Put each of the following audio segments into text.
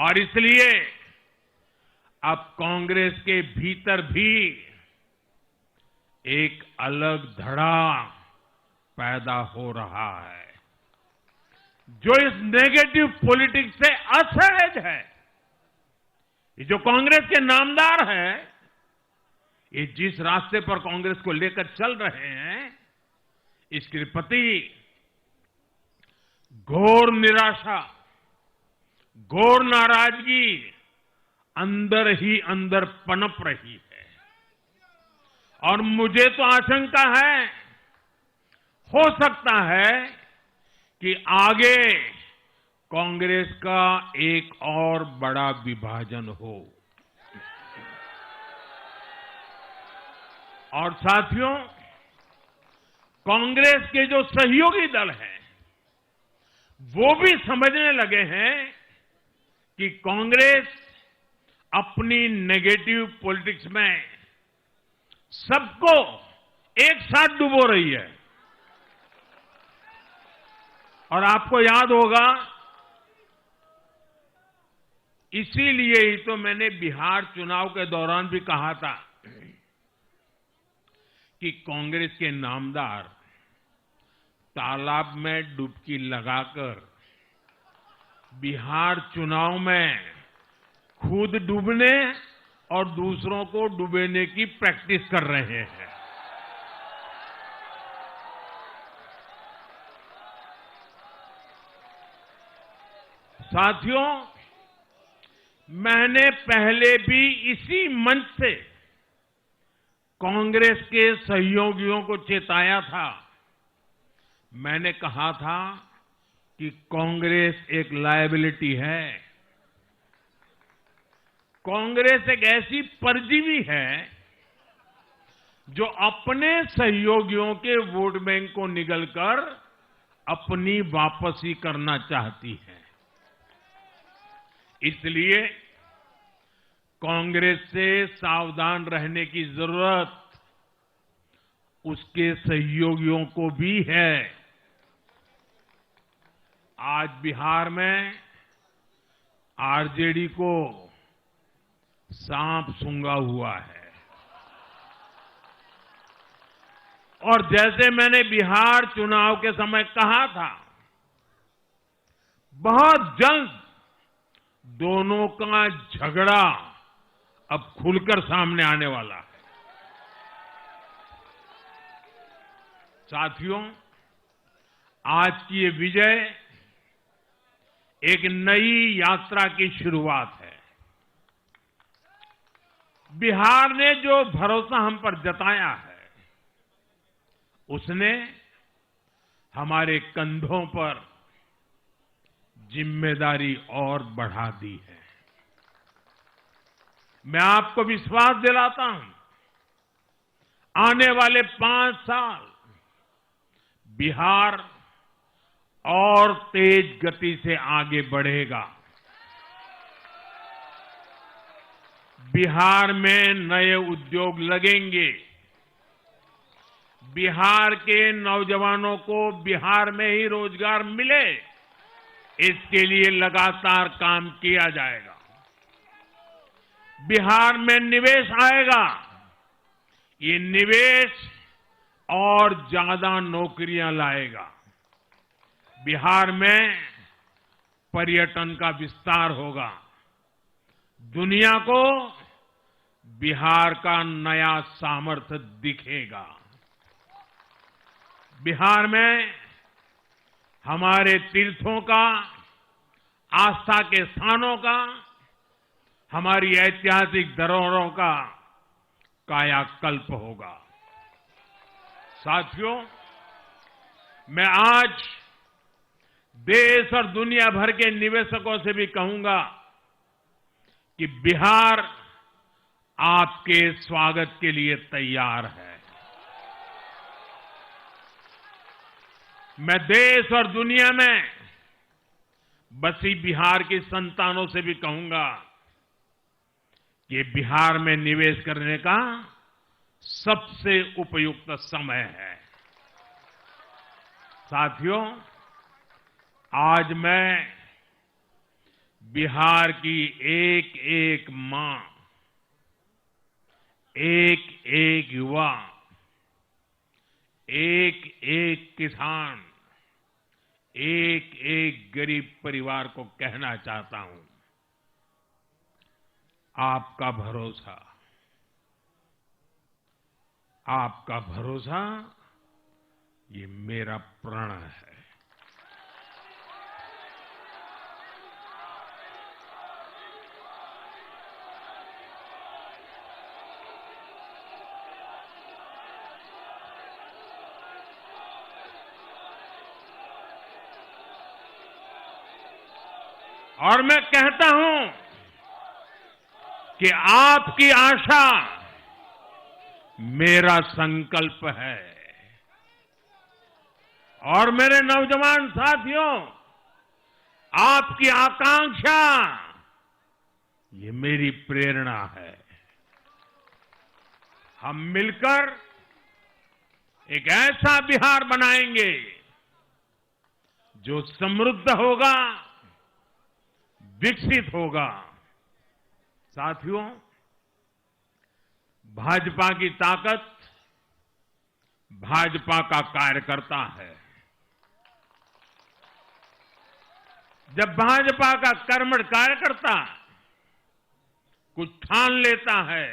और इसलिए अब कांग्रेस के भीतर भी एक अलग धड़ा पैदा हो रहा है जो इस नेगेटिव पॉलिटिक्स से असहज है। ये जो कांग्रेस के नामदार हैं, ये जिस रास्ते पर कांग्रेस को लेकर चल रहे हैं, इसके प्रति घोर निराशा, घोर नाराजगी अंदर ही अंदर पनप रही है। और मुझे तो आशंका है, हो सकता है कि आगे कांग्रेस का एक और बड़ा विभाजन हो। और साथियों, कांग्रेस के जो सहयोगी दल हैं, वो भी समझने लगे हैं कि कांग्रेस अपनी नेगेटिव पॉलिटिक्स में सबको एक साथ डुबो रही है। और आपको याद होगा, इसीलिए ही तो मैंने बिहार चुनाव के दौरान भी कहा था कि कांग्रेस के नामदार तालाब में डुबकी लगाकर बिहार चुनाव में खुद डूबने और दूसरों को डुबोने की प्रैक्टिस कर रहे हैं। साथियों, मैंने पहले भी इसी मंच से कांग्रेस के सहयोगियों को चेताया था। मैंने कहा था कि कांग्रेस एक लायबिलिटी है। कांग्रेस एक ऐसी परजीवी है जो अपने सहयोगियों के वोट बैंक को निगलकर अपनी वापसी करना चाहती है। इसलिए कांग्रेस से सावधान रहने की जरूरत उसके सहयोगियों को भी है। आज बिहार में आरजेडी को सांप सूंघा हुआ है। और जैसे मैंने बिहार चुनाव के समय कहा था, बहुत जल्द दोनों का झगड़ा अब खुलकर सामने आने वाला है। साथियों, आज की ये विजय एक नई यात्रा की शुरुआत है। बिहार ने जो भरोसा हम पर जताया है, उसने हमारे कंधों पर जिम्मेदारी और बढ़ा दी है। मैं आपको विश्वास दिलाता हूं, आने वाले 5 साल बिहार और तेज गति से आगे बढ़ेगा। बिहार में नए उद्योग लगेंगे। बिहार के नौजवानों को बिहार में ही रोजगार मिले, इसके लिए लगातार काम किया जाएगा। बिहार में निवेश आएगा। ये निवेश और ज्यादा नौकरियां लाएगा। बिहार में पर्यटन का विस्तार होगा। दुनिया को बिहार का नया सामर्थ्य दिखेगा। बिहार में हमारे तीर्थों का, आस्था के स्थानों का, हमारी ऐतिहासिक धरोहरों का कायाकल्प होगा। साथियों, मैं आज देश और दुनिया भर के निवेशकों से भी कहूंगा कि बिहार आपके स्वागत के लिए तैयार है। मैं देश और दुनिया में बसी बिहार की संतानों से भी कहूंगा कि बिहार में निवेश करने का सबसे उपयुक्त समय है। साथियों, आज मैं बिहार की एक एक मां, एक एक युवा, एक एक किसान, एक एक गरीब परिवार को कहना चाहता हूं, आपका भरोसा, आपका भरोसा ये मेरा प्रण है। और मैं कहता हूं कि आपकी आशा मेरा संकल्प है। और मेरे नौजवान साथियों, आपकी आकांक्षा ये मेरी प्रेरणा है। हम मिलकर एक ऐसा बिहार बनाएंगे जो समृद्ध होगा, विकसित होगा। साथियों, भाजपा की ताकत भाजपा का कार्यकर्ता है। जब भाजपा का कर्मठ कार्यकर्ता कुछ ठान लेता है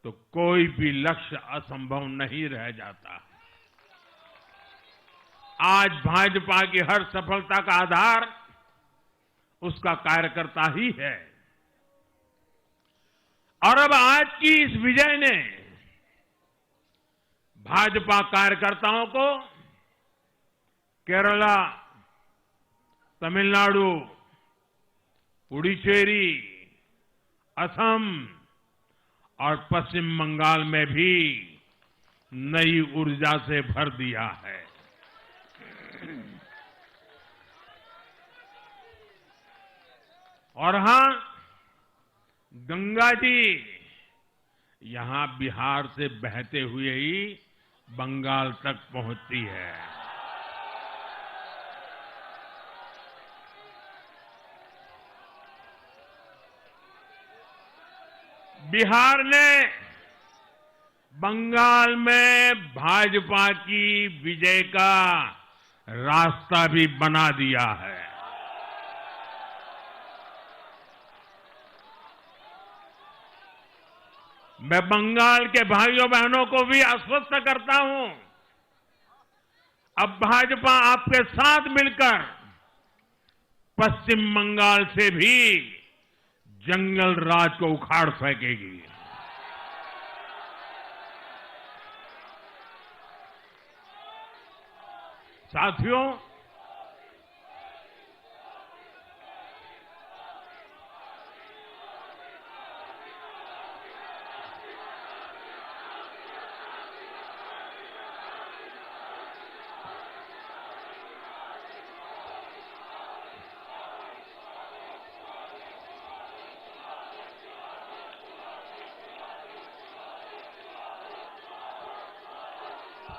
तो कोई भी लक्ष्य असंभव नहीं रह जाता। आज भाजपा की हर सफलता का आधार उसका कार्यकर्ता ही है। और अब आज की इस विजय ने भाजपा कार्यकर्ताओं को केरला, तमिलनाडु, पुडुचेरी, असम और पश्चिम बंगाल में भी नई ऊर्जा से भर दिया है। और हां, गंगा जी यहां बिहार से बहते हुए ही बंगाल तक पहुंचती है। बिहार ने बंगाल में भाजपा की विजय का रास्ता भी बना दिया है। मैं बंगाल के भाइयों बहनों को भी आश्वस्त करता हूं, अब भाजपा आपके साथ मिलकर पश्चिम बंगाल से भी जंगल राज को उखाड़ फेंकेगी। साथियों,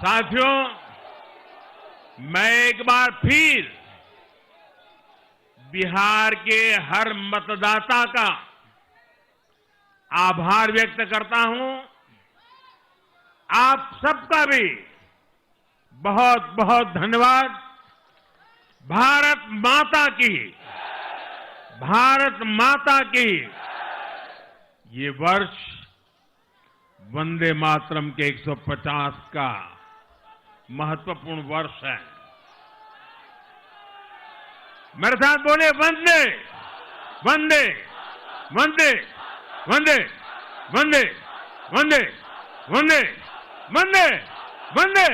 साथियों, मैं एक बार फिर बिहार के हर मतदाता का आभार व्यक्त करता हूं। आप सबका भी बहुत बहुत धन्यवाद। भारत माता की, भारत माता की। ये वर्ष वंदे मातरम के 150 का महत्वपूर्ण वर्ष है। मेरे साथ बोले वंदे वंदे वंदे वंदे वंदे वंदे वंदे वंदे वंदे।